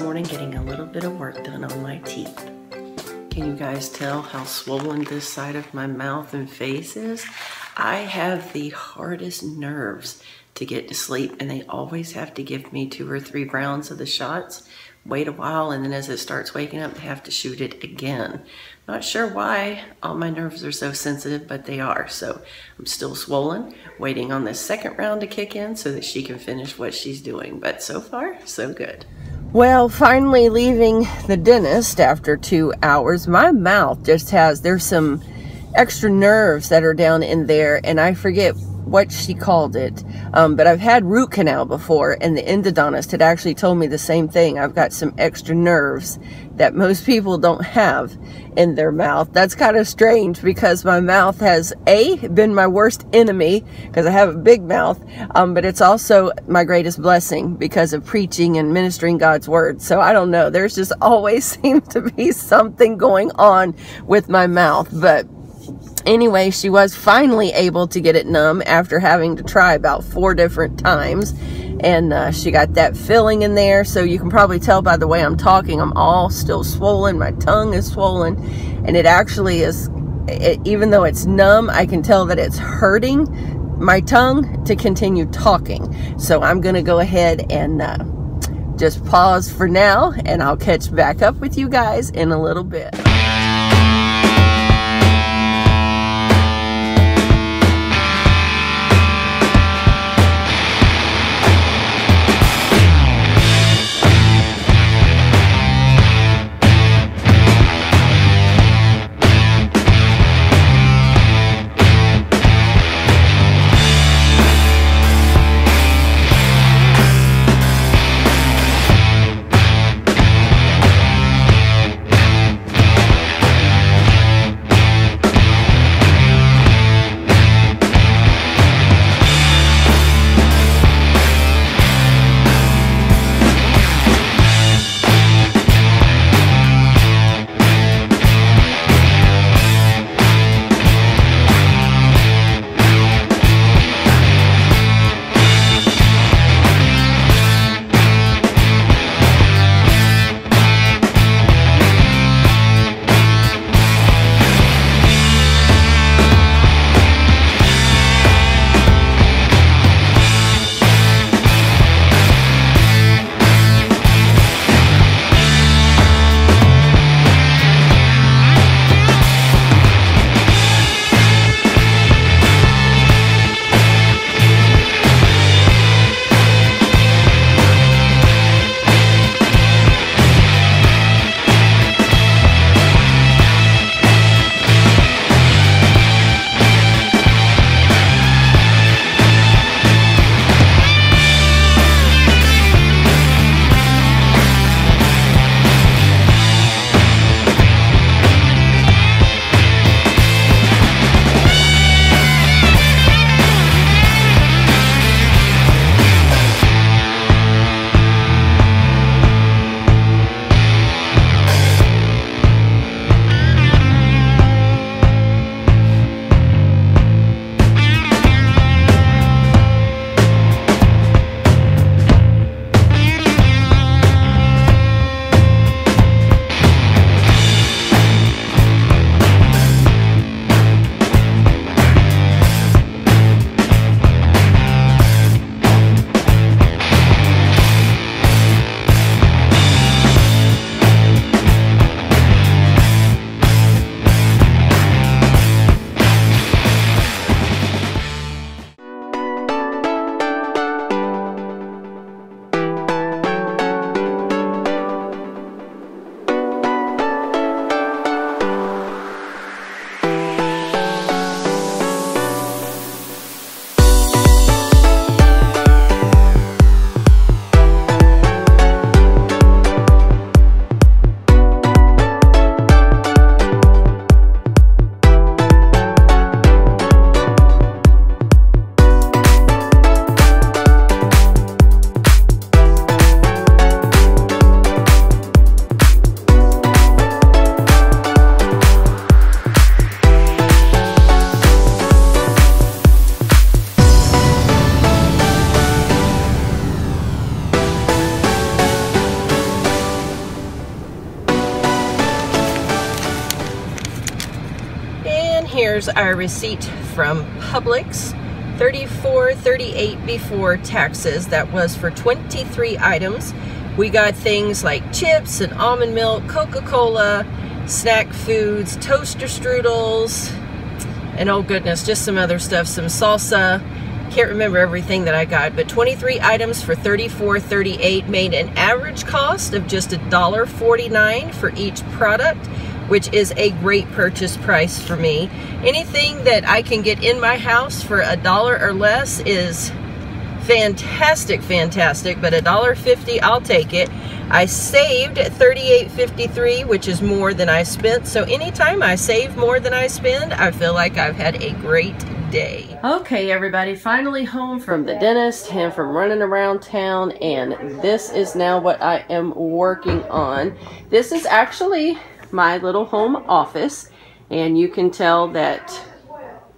morning getting a little bit of work done on my teeth. Can you guys tell how swollen this side of my mouth and face is? I have the hardest nerves to get to sleep, and they always have to give me 2 or 3 rounds of the shots, wait a while, and then as it starts waking up, they have to shoot it again. Not sure why all my nerves are so sensitive, but they are. So I'm still swollen, waiting on this second round to kick in so that she can finish what she's doing. But so far, so good. Well, finally leaving the dentist after 2 hours. My mouth just has, there's some extra nerves that are down in there, and I forget what she called it, but I've had root canal before, and the endodontist had actually told me the same thing. I've got some extra nerves that most people don't have in their mouth. That's kind of strange because my mouth has been my worst enemy because I have a big mouth, but it's also my greatest blessing because of preaching and ministering God's word. So I don't know, there's just always seems to be something going on with my mouth. But anyway, she was finally able to get it numb after having to try about 4 different times. And she got that filling in there. So you can probably tell by the way I'm talking, I'm all still swollen. My tongue is swollen. And it actually is, even though it's numb, I can tell that it's hurting my tongue to continue talking. So I'm going to go ahead and just pause for now. And I'll catch back up with you guys in a little bit. our receipt from Publix. $34.38 before taxes. That was for 23 items. We got things like chips and almond milk, Coca-Cola, snack foods, toaster strudels, and oh goodness, just some other stuff, some salsa. Can't remember everything that I got, but 23 items for $34.38 made an average cost of just $1.49 for each product, which is a great purchase price for me. Anything that I can get in my house for $1 or less is fantastic, fantastic, but $1.50, I'll take it. I saved $38.53, which is more than I spent. So anytime I save more than I spend, I feel like I've had a great day. Okay, everybody, finally home from the dentist and from running around town, and this is now what I am working on. This is actually my little home office, and you can tell that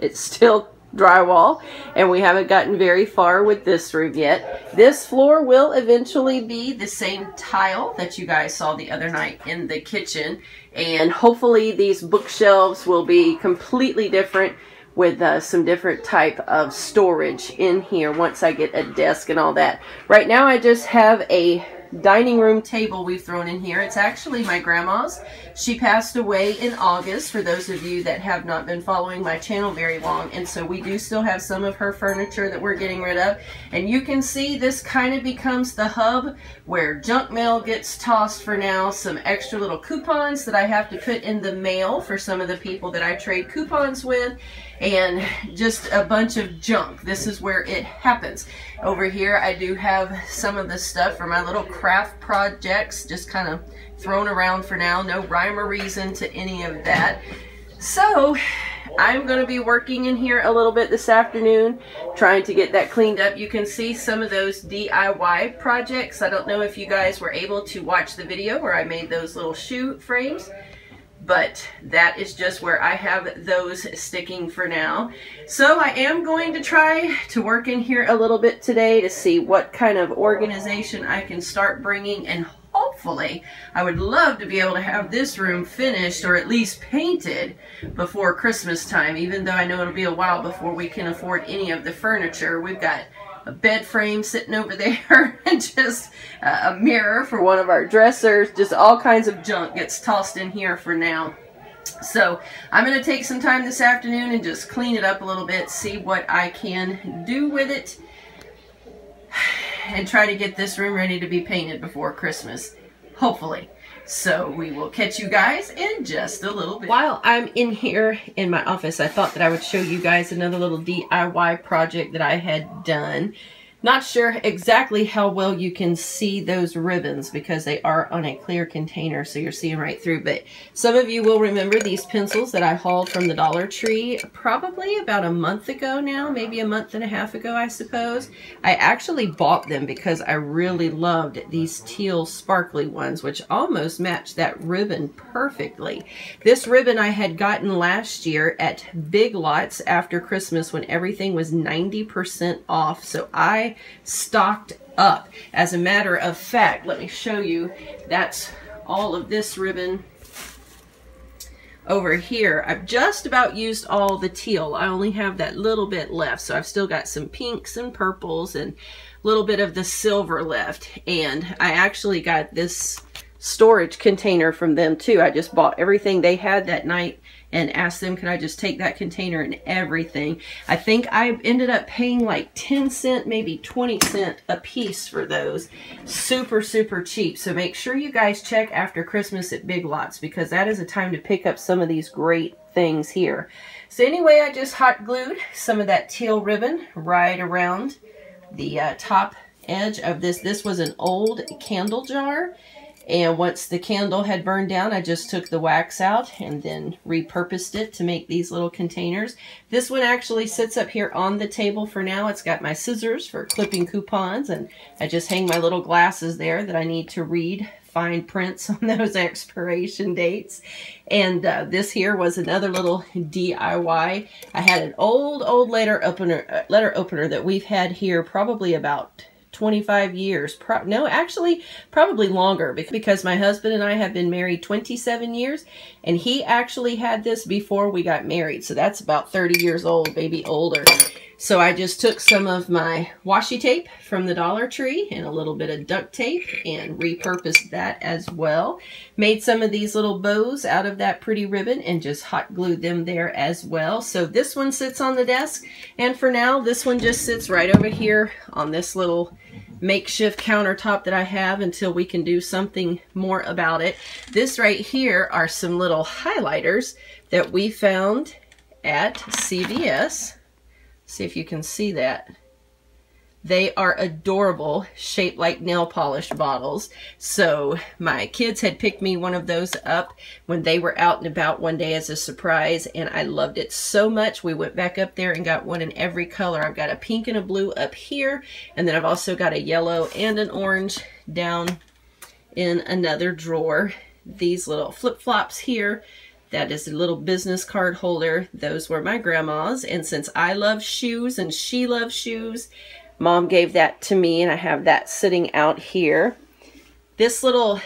it's still drywall, and we haven't gotten very far with this room yet. This floor will eventually be the same tile that you guys saw the other night in the kitchen, and hopefully these bookshelves will be completely different with some different type of storage in here once I get a desk and all that. Right now I just have a dining room table we've thrown in here. It's actually my grandma's. She passed away in August, for those of you that have not been following my channel very long, and so we do still have some of her furniture that we're getting rid of. And you can see this kind of becomes the hub where junk mail gets tossed for now, some extra little coupons that I have to put in the mail for some of the people that I trade coupons with, and just a bunch of junk. This is where it happens. Over here I do have some of the stuff for my little craft projects, just kind of thrown around for now. No rhyme or reason to any of that. So I'm going to be working in here a little bit this afternoon, trying to get that cleaned up. You can see some of those DIY projects. I don't know if you guys were able to watch the video where I made those little shoe frames, but that is just where I have those sticking for now. So I am going to try to work in here a little bit today to see what kind of organization I can start bringing, and hopefully I would love to be able to have this room finished or at least painted before Christmas time, even though I know it'll be a while before we can afford any of the furniture. We've got a bed frame sitting over there and just a mirror for one of our dressers. Just all kinds of junk gets tossed in here for now. So I'm going to take some time this afternoon and just clean it up a little bit, see what I can do with it, and try to get this room ready to be painted before Christmas, hopefully. So we will catch you guys in just a little bit. While I'm in here in my office, I thought that I would show you guys another little DIY project that I had done. Not sure exactly how well you can see those ribbons because they are on a clear container, so you're seeing right through. But some of you will remember these pencils that I hauled from the Dollar Tree probably about a month ago now, maybe a month and a half ago, I suppose. I actually bought them because I really loved these teal sparkly ones, which almost match that ribbon perfectly. This ribbon I had gotten last year at Big Lots after Christmas when everything was 90% off, so I stocked up. As a matter of fact, let me show you, that's all of this ribbon over here. I've just about used all the teal. I only have that little bit left, so I've still got some pinks and purples and a little bit of the silver left. And I actually got this storage container from them too. I just bought everything they had that night and asked them, could I just take that container and everything. I think I ended up paying like 10 cents, maybe 20 cents a piece for those. Super, super cheap. So make sure you guys check after Christmas at Big Lots, because that is a time to pick up some of these great things here. So anyway, I just hot glued some of that teal ribbon right around the top edge of this. This was an old candle jar. And once the candle had burned down, I just took the wax out and then repurposed it to make these little containers. This one actually sits up here on the table for now. It's got my scissors for clipping coupons, and I just hang my little glasses there that I need to read fine prints on those expiration dates. And this here was another little DIY. I had an old letter opener that we've had here probably about 25 years. No, actually, probably longer, because my husband and I have been married 27 years, and he actually had this before we got married. So that's about 30 years old, maybe older. So I just took some of my washi tape from the Dollar Tree and a little bit of duct tape and repurposed that as well. Made some of these little bows out of that pretty ribbon and just hot glued them there as well. So this one sits on the desk, and for now this one just sits right over here on this little makeshift countertop that I have until we can do something more about it. This right here are some little highlighters that we found at CVS. See if you can see that. They are adorable, shaped like nail polish bottles. So my kids had picked me one of those up when they were out and about one day as a surprise, and I loved it so much. We went back up there and got one in every color. I've got a pink and a blue up here, and then I've also got a yellow and an orange down in another drawer. These little flip-flops here, that is a little business card holder. Those were my grandma's, and since I love shoes and she loves shoes, Mom gave that to me, and I have that sitting out here. This little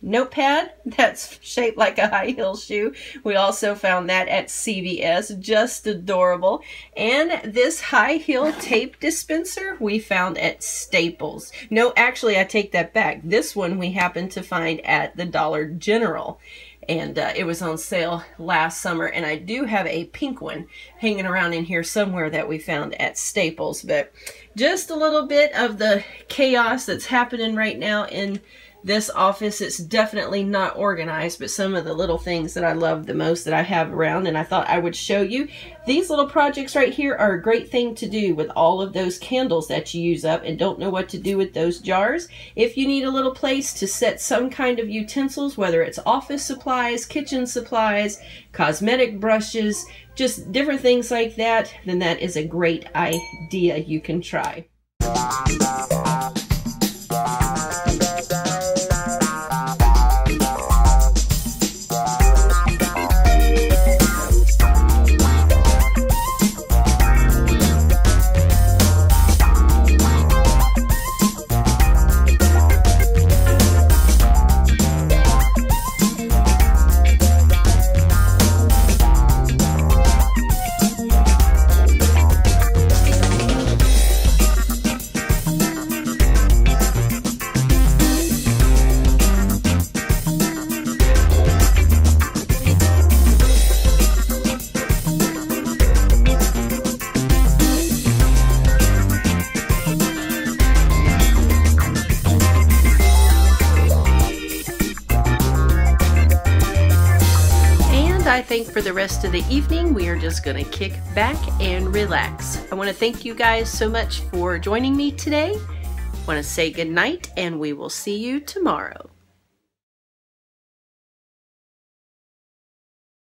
notepad that's shaped like a high heel shoe, we also found that at CVS, just adorable. And this high heel tape dispenser we found at Staples. No, actually I take that back. This one we happened to find at the Dollar General. And it was on sale last summer, and I do have a pink one hanging around in here somewhere that we found at Staples. But just a little bit of the chaos that's happening right now in this office. It's definitely not organized, but some of the little things that I love the most that I have around, and I thought I would show you. These little projects right here are a great thing to do with all of those candles that you use up and don't know what to do with those jars. If you need a little place to set some kind of utensils, whether it's office supplies, kitchen supplies, cosmetic brushes, just different things like that, then that is a great idea you can try. I think for the rest of the evening, we are just going to kick back and relax. I want to thank you guys so much for joining me today. I want to say good night, and we will see you tomorrow.